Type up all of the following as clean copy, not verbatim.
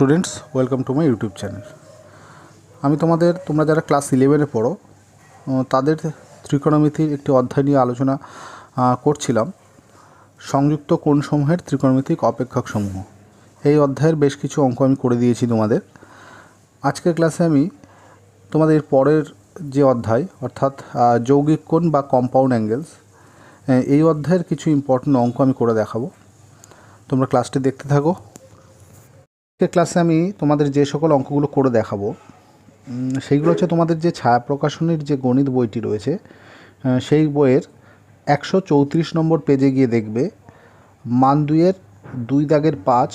Students, welcome to my YouTube channel. তোমরা যারা class 11-এ পড়ো তাদের ত্রিকোণমিতির একটি অধ্যায় নিয়ে আলোচনা করছিলাম, সংযুক্ত কোণসমূহের ত্রিকোণমিতিক অপেক্ষকসমূহ। এই অধ্যায়ের বেশ কিছু অঙ্ক আমি করে দিয়েছি তোমাদের। আজকের ক্লাসে আমি তোমাদের পরের যে অধ্যায় অর্থাৎ যৌগিক কোণ বা কম্পাউন্ড অ্যাঙ্গেলস, এই অধ্যায়ের কিছু ইম্পর্টেন্ট অঙ্ক আমি করে দেখাবো। তোমরা ক্লাসটি দেখতে থাকো। ক্লাসে আমি তোমাদের যে সকল অঙ্কগুলো করে দেখাবো সেইগুলো হচ্ছে তোমাদের যে ছায়া প্রকাশনীর যে গণিত বইটি রয়েছে সেই বইয়ের 134 নম্বর পেজে গিয়ে দেখবে মান 2-এর 2 দাগের 5,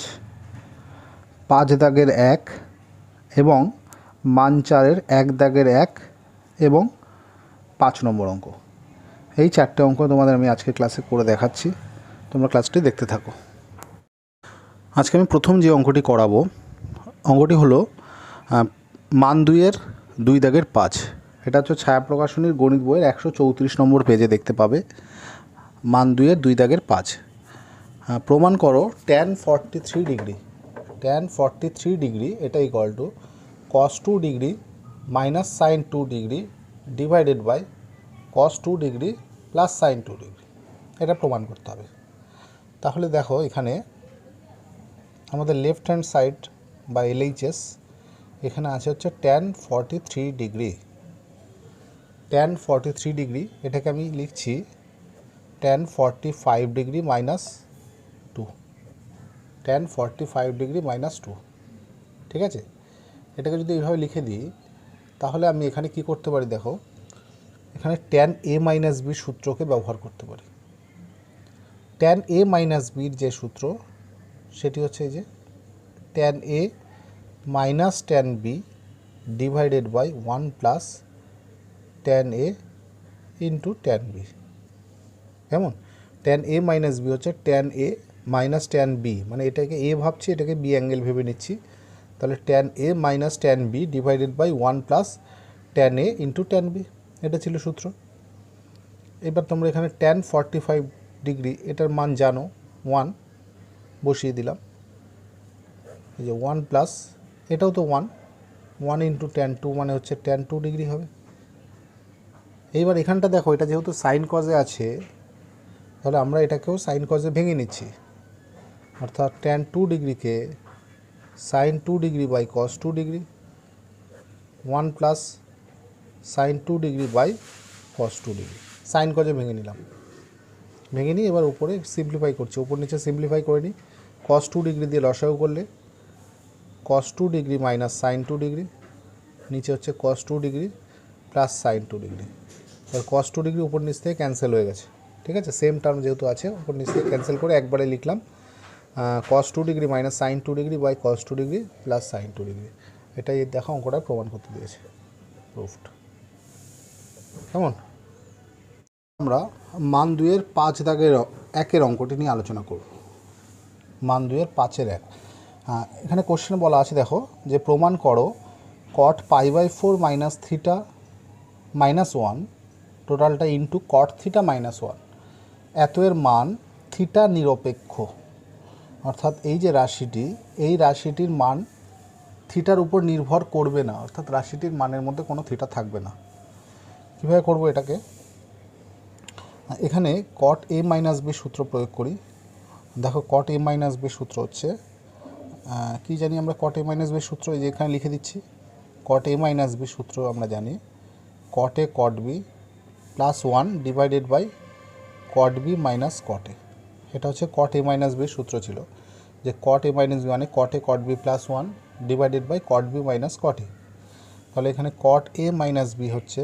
5 দাগের 1 এবং মান 4-এর 1 দাগের 1 এবং 5 নম্বর অঙ্ক। এই 4টে অঙ্ক তোমাদের আমি আজকে ক্লাসে করে দেখাচ্ছি। তোমরা ক্লাসটি দেখতে থাকো। আজকে আমি প্রথম যে অঙ্কটি করাবো, অঙ্কটি হলো মান 2-এর 2 দাগের 5। এটা হচ্ছে ছায়া প্রকাশনীর গণিত বইয়ের 134 নম্বর পেজে দেখতে পাবে। মান 2-এর 2 দাগের 5। প্রমাণ করো tan 43 ডিগ্রি, tan 43 ডিগ্রি এটা equal to cos 2 degree minus sine 2 degree divided by cos 2 degree plus sine 2 degree. এটা প্রমাণ করতে হবে। তাহলে দেখো এখানে আমাদের লেফট হ্যান্ড সাইড বা LHS এখানে আছে হচ্ছে tan 43 ডিগ্রি। tan 43 ডিগ্রি এটাকে আমি লিখছি tan 45 degree minus 2, tan 45 degree minus 2। ঠিক আছে, এটাকে যদি এইভাবে লিখে দিই তাহলে আমি এখানে কি করতে পারি, দেখো এখানে tan a মাইনাস বির সূত্রকে ব্যবহার করতে পারি। tan a মাইনাস বির যে সূত্র সেটি হচ্ছে এই যে tan a minus tan b divided by 1 plus tan a into tan b। কেমন? tan a মাইনাস b হচ্ছে tan a minus tan b, মানে এটাকে a ভাবছি, এটাকে b অ্যাঙ্গেল ভেবে নিচ্ছি। তাহলে tan a minus tan b divided by 1 plus tan a into tan b, এটা ছিল সূত্র। এবার তোমরা এখানে tan 45 ডিগ্রি এটার মান জানো 1, বসিয়ে দিলাম। এই যে 1 প্লাস এটাও তো 1 ইন্টু tan 2 মানে হচ্ছে tan 2 ডিগ্রি হবে। এইবার এখানটা দেখো, এটা যেহেতু সাইন কজে আছে তাহলে আমরা এটাকেও সাইন কজে ভেঙে নিচ্ছি, অর্থাৎ tan 2 ডিগ্রিকে সাইন 2 ডিগ্রি বাই cos 2 ডিগ্রি, 1 plus sine 2 degree by cos 2 ডিগ্রি। সাইন কজে ভেঙে নিলাম, ভেঙে নিই। এবার উপরে সিম্পলিফাই করছি, উপর নিচে সিম্পলিফাই করে নিই। cos 2 ডিগ্রি দিয়ে লসাগু করলে cos 2 degree minus sine 2 degree, নিচে হচ্ছে cos 2 degree plus sine 2 degree. এবার cos 2 ডিগ্রি উপর নিচ থেকে ক্যান্সেল হয়ে গেছে। ঠিক আছে, সেম টার্ম যেহেতু আছে উপর নিচ থেকে ক্যান্সেল করে একবারে লিখলাম cos 2 degree minus sine 2 degree by cos 2 degree plus sine 2 degree. এটাই দেখো অঙ্কটা প্রমাণ করতে দিয়েছে, প্রুফড। কেমন? আমরা মান 2-এর 5 দাগের 1-এর অঙ্কটি নিয়ে আলোচনা করব। মান 2-এর 5-এর 1। এখানে কোশ্চেনে বলা আছে, দেখো যে প্রমাণ করো cot π/4 মাইনাস থিটা মাইনাস 1 টোটালটা ইন্টু cot থিটা মাইনাস 1 এত এর মান থিটা নিরপেক্ষ। অর্থাৎ এই যে রাশিটি, এই রাশিটির মান থিটার উপর নির্ভর করবে না, অর্থাৎ রাশিটির মানের মধ্যে কোনো থিটা থাকবে না। কীভাবে করব এটাকে? এখানে cot a মাইনাস b সূত্র প্রয়োগ করি। দেখো cot a মাইনাস b সূত্র হচ্ছে কি জানি আমরা, cot a মাইনাস b সূত্র এই যে এখানে লিখে দিচ্ছি। cot a মাইনাস b সূত্র আমরা জানি cot a cot b plus 1 divided by cot b minus cot a। এটা হচ্ছে cot a মাইনাস b সূত্র ছিল, যে cot a মাইনাস b মানে cot a cot b plus 1 divided by cot b minus cot a। তাহলে এখানে cot a minus b হচ্ছে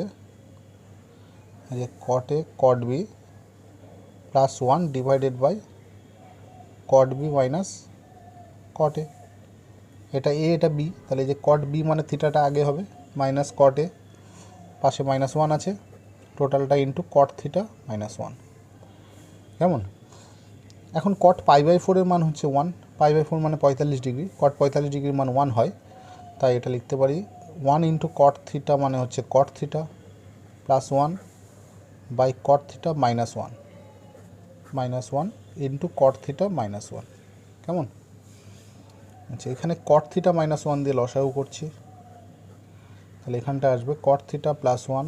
যে cot a cot b plus 1 divided by cot b minus cot a। এটা a এটা b, তাহলে এই যে cot b মানে থিটাটা আগে হবে মাইনাস cot a, পাশে মাইনাস 1 আছে, টোটালটা ইন্টু cot থিটা মাইনাস 1। কেমন? এখন cot π/4 এর মান হচ্ছে 1, π/4 মানে 45 ডিগ্রি, cot 45 ডিগ্রির মান 1 হয়, তাই এটা লিখতে পারি 1 ইন্টু cot থিটা মানে হচ্ছে cot theta plus 1 by cot theta minus 1 into cot theta minus 1। কেমন? আচ্ছা, এখানে কট থিটা মাইনাস ওয়ান দিয়ে লসাগু করছি, তাহলে এখানটা আসবে কট theta plus one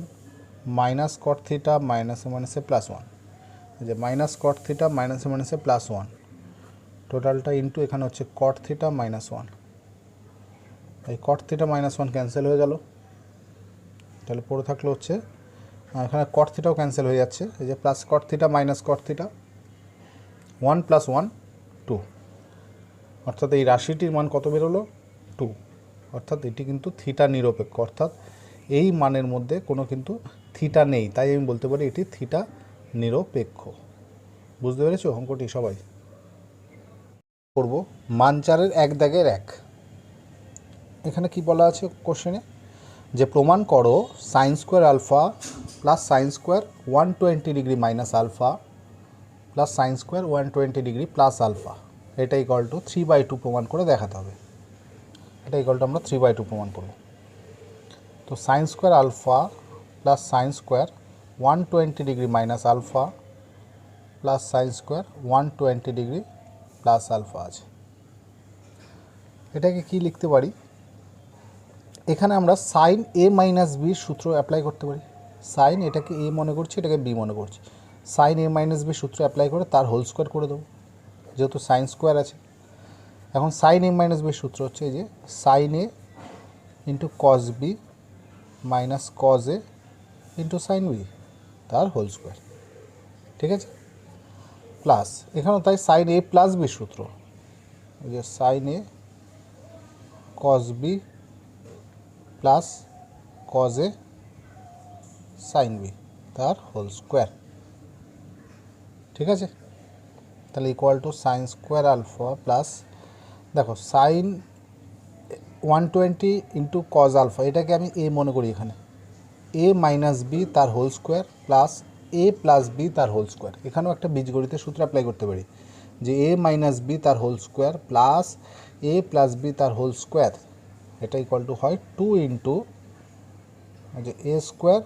minus cot theta মাইনাসে মাইনাসে প্লাস ওয়ান, এই যে মাইনাস কট থিটা মাইনাসে মাইনাসে প্লাস ওয়ান, টোটালটা ইন্টু এখানে হচ্ছে কট থিটা মাইনাস ওয়ান। এই cot theta minus one cancel হয়ে গেল, তাহলে পড়ে থাকলো হচ্ছে এখানে কট থিটাও ক্যান্সেল হয়ে যাচ্ছে, এই যে plus cot theta minus cot theta, one plus one two, অর্থাৎ এই রাশিটির মান কত বেরোলো? টু। অর্থাৎ এটি কিন্তু থিটা নিরপেক্ষ, অর্থাৎ এই মানের মধ্যে কোনো কিন্তু থিটা নেই, তাই আমি বলতে পারি এটি থিটা নিরপেক্ষ। বুঝতে পেরেছো অঙ্কটি সবাই? করব মান 4-এর এক দাগের এক। এখানে কি বলা আছে কোশ্চেনে, যে প্রমাণ করো sine square alpha plus sine square 120 degree minus alpha plus sine square 120 degree plus alpha, এটা ইকুয়াল টু 3/2 প্রমাণ করে দেখাতে হবে। এটা ইকুয়াল টু আমরা 3/2 প্রমাণ করব। তো sine square alpha plus sine square 120 degree minus alpha plus sine square 120 degree plus alpha আছে। এটাকে কি লিখতে পারি? এখানে আমরা সাইন এ মাইনাস বির সূত্র অ্যাপ্লাই করতে পারি। সাইন এটাকে এ মনে করছি, এটাকে বি মনে করছি, সাইন এ মাইনাস বি সূত্র অ্যাপ্লাই করে তার হোল স্কোয়ার করে দেবো, যেহেতু সাইন স্কোয়ার আছে। এখন সাইন এ মাইনাস বির সূত্র হচ্ছে এই যে sine A into cos B minus cos A into sine B, তার হোল স্কোয়ার। ঠিক আছে, প্লাস এখানেও তাই সাইন এ প্লাস বি সূত্র, এই যে sine A cos B plus cos A sine B, তার হোল স্কোয়ার। ঠিক আছে, তাহলে equal to sine square alpha plus, দেখো সাইন 120 ইন্টু কজ আলফা, এটাকে আমি এ মনে করি, এখানে এ মাইনাস বি তার whole square plus A plus B তার হোল স্কোয়ার। এখানেও একটা বীজগণিতের সূত্র অ্যাপ্লাই করতে পারি, যে এ মাইনাস বি তার whole square plus A plus B তার হোল স্কোয়ার, এটা ইকুয়াল টু হয় 2 ইন্টু যে A square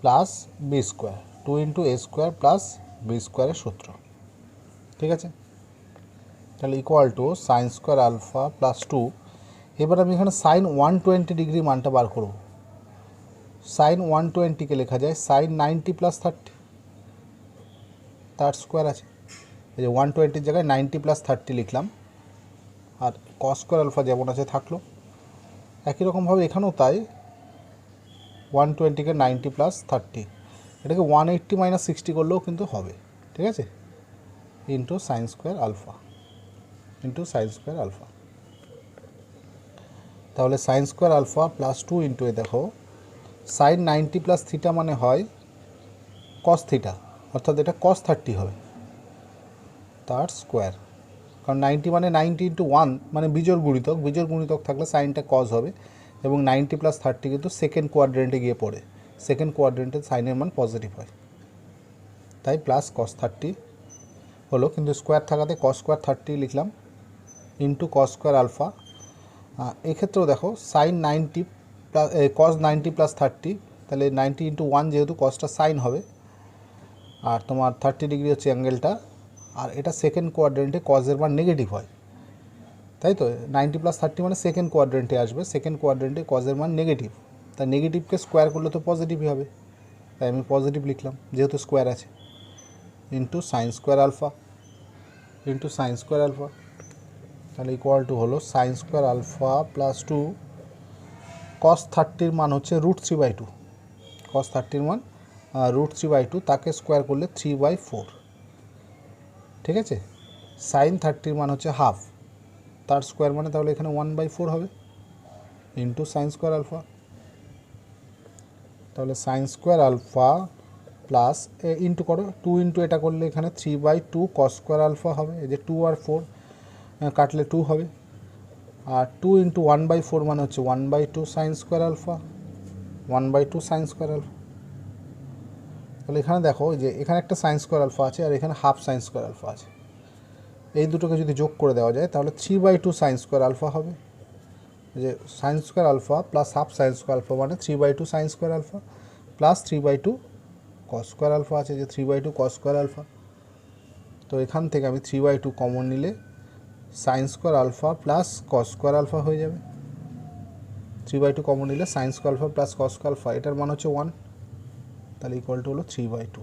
plus B square, 2 into A square plus B স্কোয়ারের সূত্র। ঠিক আছে, তাহলে equal to sine square alpha plus 2। এবার আমি এখানে সাইন 120 ডিগ্রি মানটা বার করব। সাইন 120কে লেখা যায় সাইন 90 প্লাস 30, তার স্কোয়ার আছে, এই যে 120-র জায়গায় 90 প্লাস 30 লিখলাম, আর কস স্কোয়ার আলফা যেমন আছে থাকলো। একই রকমভাবে এখানেও তাই, 120কে 90 প্লাস 30, এটাকে 180 মাইনাস 60 করলেও কিন্তু হবে। ঠিক আছে, into sine square alpha into sine square alpha, তাহলে sine square alpha plus 2 into A, দেখো সাইন 90 প্লাস থিটা মানে হয় কস থিটা, অর্থাৎ এটা কস 30 হবে, তার স্কোয়ার। কারণ 90 মানে 90 ইন্টু 1 মানে বিজোড় গুণিতক, বিজোড় গুণিতক থাকলে সাইনটা কস হবে, এবং 90 প্লাস 30 কিন্তু সেকেন্ড কোয়াড্রেন্টে গিয়ে পড়ে, সেকেন্ড কোয়াড্রেন্টে সাইনের মান পজিটিভ হয়, তাই প্লাস কস 30 হলো, কিন্তু স্কোয়ার থাকাতে কস স্কোয়ার 30 লিখলাম ইন্টু কস স্কোয়ার আলফা। এক্ষেত্রেও দেখো সাইন 90 প্লাস কস 90 প্লাস 30, তাহলে 90 ইন্টু 1 যেহেতু কসটা সাইন হবে, আর তোমার 30 ডিগ্রি হচ্ছে অ্যাঙ্গেলটা, আর এটা সেকেন্ড কোয়াড্রেন্টে কজের মান নেগেটিভ হয়, তাই তো 90 প্লাস 30 মানে সেকেন্ড কোয়াড্রেন্টে আসবে, সেকেন্ড কোয়াড্রেন্টে কজের মান নেগেটিভ, তাই নেগেটিভকে স্কোয়ার করলে তো পজিটিভই হবে, তাই আমি পজিটিভ লিখলাম যেহেতু স্কোয়ার আছে, into sine square alpha into sine square alpha, তাহলে ইকুয়াল টু হলো sine square alpha plus 2 cos 30-র মান হচ্ছে √3/2, কস 30-র মান √3/2, তাকে স্কোয়ার করলে 3/4। ঠিক আছে, সাইন 30-র মান হচ্ছে হাফ, তার স্কোয়ার মানে তাহলে এখানে 1/4 হবে, ইন্টু সাইন স্কোয়ার আলফা, তাহলে sine square alpha plus into করো 2 ইন্টু এটা করলে এখানে 3/2 কস স্কোয়ার আলফা হবে, এই যে 2 আর 4 কাটলে 2 হবে, আর 2 ইন্টু 1/4 মানে হচ্ছে 1/2 sine square alpha, 1/2 sine square alpha. তাহলে এখানে দেখো যে এখানে একটা সাইন স্কোয়ার আলফা আছে, আর এখানে হাফ সাইন স্কোয়ার আলফা আছে, এই দুটোকে যদি যোগ করে দেওয়া যায় তাহলে 3/2 সাইন স্কোয়ার আলফা হবে, যে sine square alpha plus half sine square alpha মানে 3/2 sine square alpha plus 3/2 cos square alpha আছে, যে 3/2 কস স্কোয়ার আলফা। তো এখান থেকে আমি 3/2 কমন নিলে sine square alpha plus cos square alpha হয়ে যাবে। 3/2 কমন নিলে sine square alpha plus cos square alpha, এটার মান হচ্ছে 1, তাহলে ইকুয়াল টু হলো 3/2,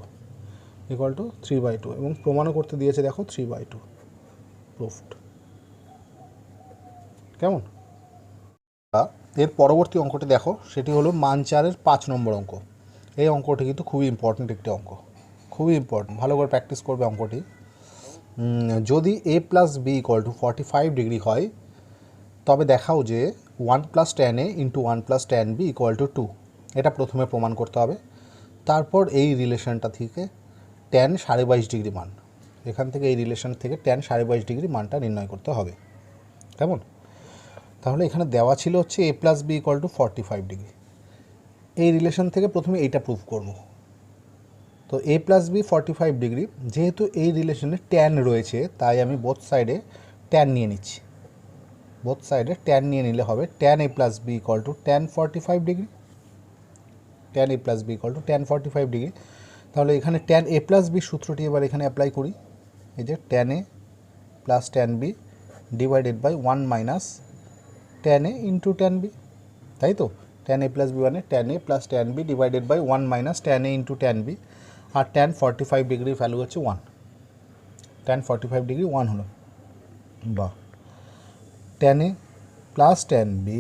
ইকুয়াল টু 3/2, এবং প্রমাণও করতে দিয়েছে দেখো 3/2 প্রুফড। কেমন? এর পরবর্তী অঙ্কটি দেখো, সেটি হলো মান 4-এর 5 নম্বর অঙ্ক। এই অঙ্কটি কিন্তু খুবই ইম্পর্ট্যান্ট একটি অঙ্ক, খুবই ইম্পর্ট্যান্ট, ভালো করে প্র্যাকটিস করবে অঙ্কটি। যদি a plus B equal to 45 degree হয়, তবে দেখাও যে 1 plus tan a into 1 plus tan b equal to 2। এটা প্রথমে প্রমাণ করতে হবে। তারপর এই রিলেশনটা থেকে tan 22.5 ডিগ্রি মান, এখান থেকে এই রিলেশন থেকে tan 22.5 ডিগ্রি মানটা নির্ণয় করতে হবে। কেমন? তাহলে এখানে দেওয়া ছিল হচ্ছে a plus B equal to 45 degree. এই রিলেশন থেকে প্রথমে এইটা প্রুভ করব। তো a প্লাস বি 45 ডিগ্রি, যেহেতু এই রিলেশনে ট্যান রয়েছে তাই আমি বোথ সাইডে ট্যান নিয়ে নিচ্ছি। বোথ সাইডে ট্যান নিয়ে নিলে হবে tan a plus B equal to tan 45 degree, tan a plus B equal to tan 45 degree. তাহলে এখানে ট্যান a প্লাস বি সূত্রটি এবার এখানে অ্যাপ্লাই করি। এই যে tan a plus tan B divided by 1 minus tan a into tan B, তাই তো? ট্যান a প্লাস বি মানে tan a plus tan B divided by 1 minus tan a into tan B, আর tan 45 ডিগ্রির value হচ্ছে 1, tan 45 degree 1 হলো। বা tan a plus tan B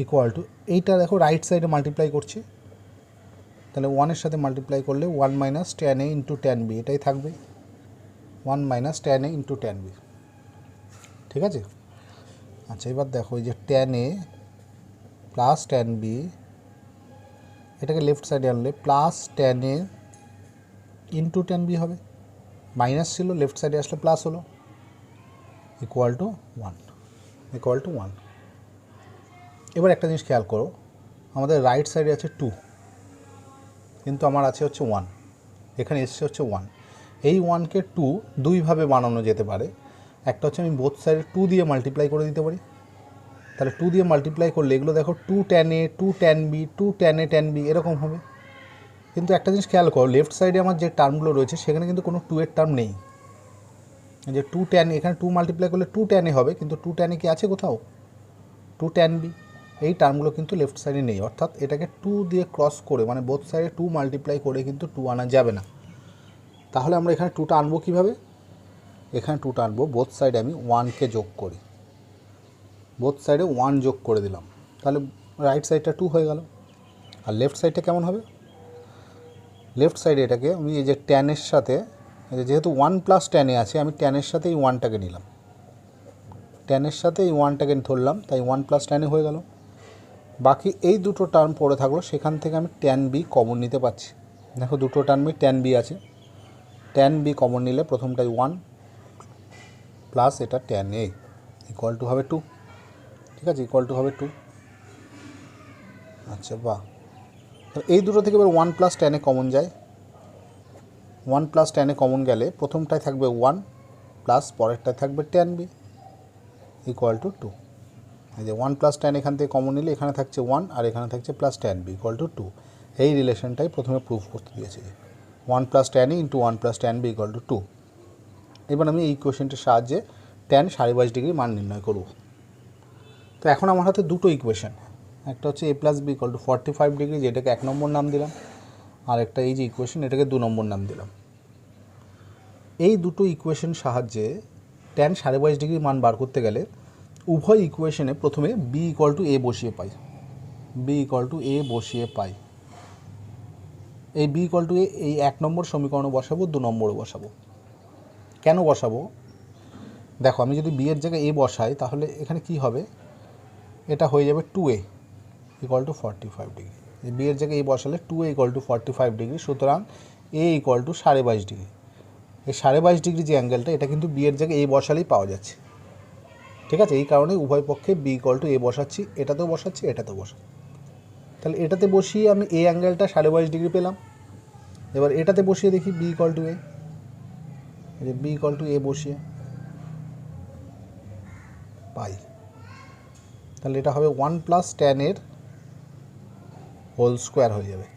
equal to, এইটা দেখো রাইট সাইডে মাল্টিপ্লাই করছি, তাহলে 1-এর সাথে মাল্টিপ্লাই করলে 1 minus tan a into tan B, এটাই থাকবে 1 minus tan a into tan B. ঠিক আছে? আচ্ছা, এবার দেখো এই যে tan a plus tan B, এটাকে লেফট সাইডে আনলে plus tan a into tan B হবে, মাইনাস ছিল লেফট সাইডে আসলে প্লাস হলো, ইকুয়াল টু 1, ইকুয়াল টু 1। এবার একটা জিনিস খেয়াল করো, আমাদের রাইট সাইডে আছে 2, কিন্তু আমার আছে হচ্ছে 1, এখানে এসছে হচ্ছে 1। এই 1কে 2 দুইভাবে বানানো যেতে পারে। একটা হচ্ছে আমি বোথ সাইডে 2 দিয়ে মাল্টিপ্লাই করে দিতে পারি, তাহলে 2 দিয়ে মাল্টিপ্লাই করলে এগুলো দেখো 2 tan a 2 tan b 2 tan a tan b এরকম হবে। কিন্তু একটা জিনিস খেয়াল করো, লেফট সাইডে আমার যে টার্মগুলো রয়েছে সেখানে কিন্তু কোনো 2 এর টার্ম নেই। যে 2 tan, এখানে 2 মাল্টিপ্লাই করলে 2 tan a হবে, কিন্তু 2 tan a কি আছে কোথাও? 2 tan b, এই টার্মগুলো কিন্তু লেফট সাইডে নেই, অর্থাৎ এটাকে 2 দিয়ে ক্রস করে মানে বোথ সাইডে 2 মাল্টিপ্লাই করে কিন্তু 2 আনা যাবে না। তাহলে আমরা এখানে 2টা আনবো কীভাবে? এখানে 2টা আনবো, বোথ সাইডে আমি 1কে যোগ করি, বোথ সাইডে 1 যোগ করে দিলাম, তাহলে রাইট সাইডটা 2 হয়ে গেল। আর লেফট সাইডটা কেমন হবে? লেফট সাইডে এটাকে আমি এই যে ট্যানের সাথে, যেহেতু 1 প্লাস ট্যানে আছে, আমি ট্যানের সাথে এই 1টাকে নিলাম, ট্যানের সাথে এই 1টাকে ধরলাম, তাই 1 প্লাস ট্যানে হয়ে গেল। বাকি এই দুটো টার্ম পড়ে থাকলো, সেখান থেকে আমি ট্যান বি কমন নিতে পারছি। দেখো দুটো টার্মে ট্যান বি আছে, ট্যান বি কমন নিলে প্রথমটাই 1 প্লাস এটা ট্যান এ ইকুয়াল টু হবে 2। ঠিক আছে, ইকুয়াল টু হবে 2। আচ্ছা, বাহ, এই দুটো থেকে এবার 1 প্লাস ট্যানে কমন যায়, 1 প্লাস ট্যানে কমন গেলে প্রথমটায় থাকবে 1 প্লাস পরেরটায় থাকবে ট্যান বি ইকুয়াল টু 2। এই যে 1 প্লাস ট্যান এখান থেকে কমন নিলে এখানে থাকছে 1 আর এখানে থাকছে plus tan B equal to 2। এই রিলেশনটাই প্রথমে প্রুফ করতে দিয়েছে, 1 plus tan E into 1 plus tan B equal to 2। এবার আমি এই ইকুয়েশনটির সাহায্যে ট্যান 22.5 ডিগ্রি মান নির্ণয় করব। তো এখন আমার হাতে দুটো ইকুয়েশন, একটা হচ্ছে a plus B equal to 45 degree, যেটাকে 1 নম্বর নাম দিলাম, আর একটা এই যে ইকুয়েশন, এটাকে 2 নম্বর নাম দিলাম। এই দুটো ইকুয়েশন সাহায্যে ট্যান 22.5 ডিগ্রি মান বার করতে গেলে উভয় ইকুয়েশনে প্রথমে বি ইকুয়াল টু এ বসিয়ে পাই, বি ইকুয়াল টু এ বসিয়ে পাই। এই বি ইকুয়াল টু এ এই 1 নম্বর সমীকরণে বসাবো, 2 নম্বরে বসাবো। কেন বসাবো? দেখো, আমি যদি বি এর জায়গায় এ বসাই তাহলে এখানে কি হবে? এটা হয়ে যাবে 2a equal to 45 degree. B এর জায়গায় এ বসালে 2a ইকুয়াল টু 45 ডিগ্রি, সুতরাং এ ইকুয়াল টু 22.5 ডিগ্রি। এই 22.5 ডিগ্রি যে অ্যাঙ্গেলটা, এটা কিন্তু বি এর জায়গায় এ বসালেই পাওয়া যাচ্ছে। ঠিক আছে, এই কারণে উভয় পক্ষে বি ইকুয়াল টু এ বসাচ্ছি, এটাতেও বসাচ্ছি, এটাতেও বসাচ্ছি। তাহলে এটাতে বসিয়ে আমি এই অ্যাঙ্গেলটা 22.5 ডিগ্রি পেলাম। এবার এটাতে বসিয়ে দেখি B equal to A, B equal to A বসিয়ে পাই, তাহলে এটা হবে 1 প্লাস ট্যান এর হোল স্কোয়ার হয়ে যাবে।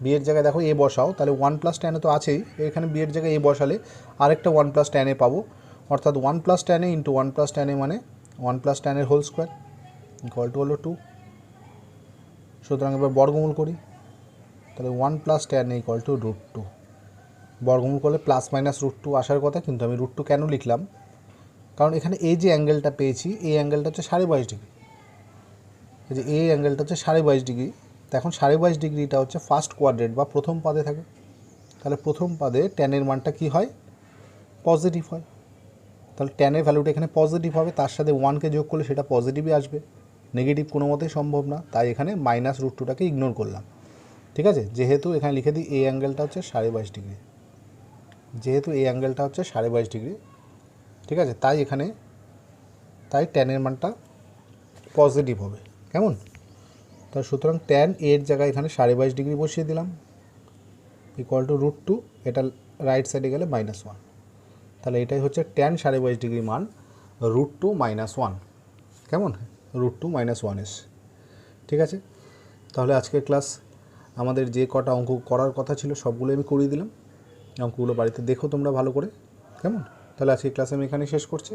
বি এর জায়গায় দেখো এ বসাও, তাহলে 1 প্লাস ট্যানে তো আছেই, এখানে বি এর জায়গায় এ বসালে আরেকটা 1 প্লাস ট্যানে পাবো, অর্থাৎ 1 + tan a × 1 + tan a মানে 1 + tan a whole square equal to হলো 2। সুতরাং এবার বর্গমূল করি, তাহলে 1 + tan a = √2। বর্গমূল করলে প্লাস মাইনাস √2 আসার কথা, কিন্তু আমি √2 কেন লিখলাম, কারণ এখানে এই যে অ্যাঙ্গেলটা পেয়েছি এই অ্যাঙ্গেলটা হচ্ছে 22.5 ডিগ্রি। এই যে এই অ্যাঙ্গেলটা হচ্ছে 22.5 ডিগ্রি। তো এখন 22.5 ডিগ্রিটা হচ্ছে ফার্স্ট কোয়াড্রেন্ট বা প্রথম পাদে থাকে, তাহলে প্রথম পাদে ট্যানের মানটা কি হয়, পজিটিভ হয়। তাহলে ট্যানের ভ্যালুটা এখানে পজিটিভ হবে, তার সাথে 1কে যোগ করলে সেটা পজিটিভই আসবে, নেগেটিভ কোনো মতেই সম্ভব না। তাই এখানে মাইনাস √2টাকে ইগনোর করলাম। ঠিক আছে, যেহেতু এখানে লিখে দিই এই অ্যাঙ্গেলটা হচ্ছে 22.5 ডিগ্রি, যেহেতু এই অ্যাঙ্গেলটা হচ্ছে 22.5 ডিগ্রি, ঠিক আছে, তাই ট্যানের মানটা পজিটিভ হবে। কেমন? তার সুতরাং ট্যান এর জায়গায় এখানে 22.5 ডিগ্রি বসিয়ে দিলাম ইকুয়াল টু √2, এটা রাইট সাইডে গেলে -1। তাহলে এটাই হচ্ছে ট্যান 22.5 ডিগ্রি মান √2 - 1। কেমন? √2 - 1 এসে। ঠিক আছে, তাহলে আজকের ক্লাস আমাদের যে কটা অঙ্ক করার কথা ছিল সবগুলো আমি করিয়ে দিলাম। অঙ্কগুলো বাড়িতে দেখো তোমরা ভালো করে। কেমন? তাহলে আজকের ক্লাস আমি এখানে শেষ করছি।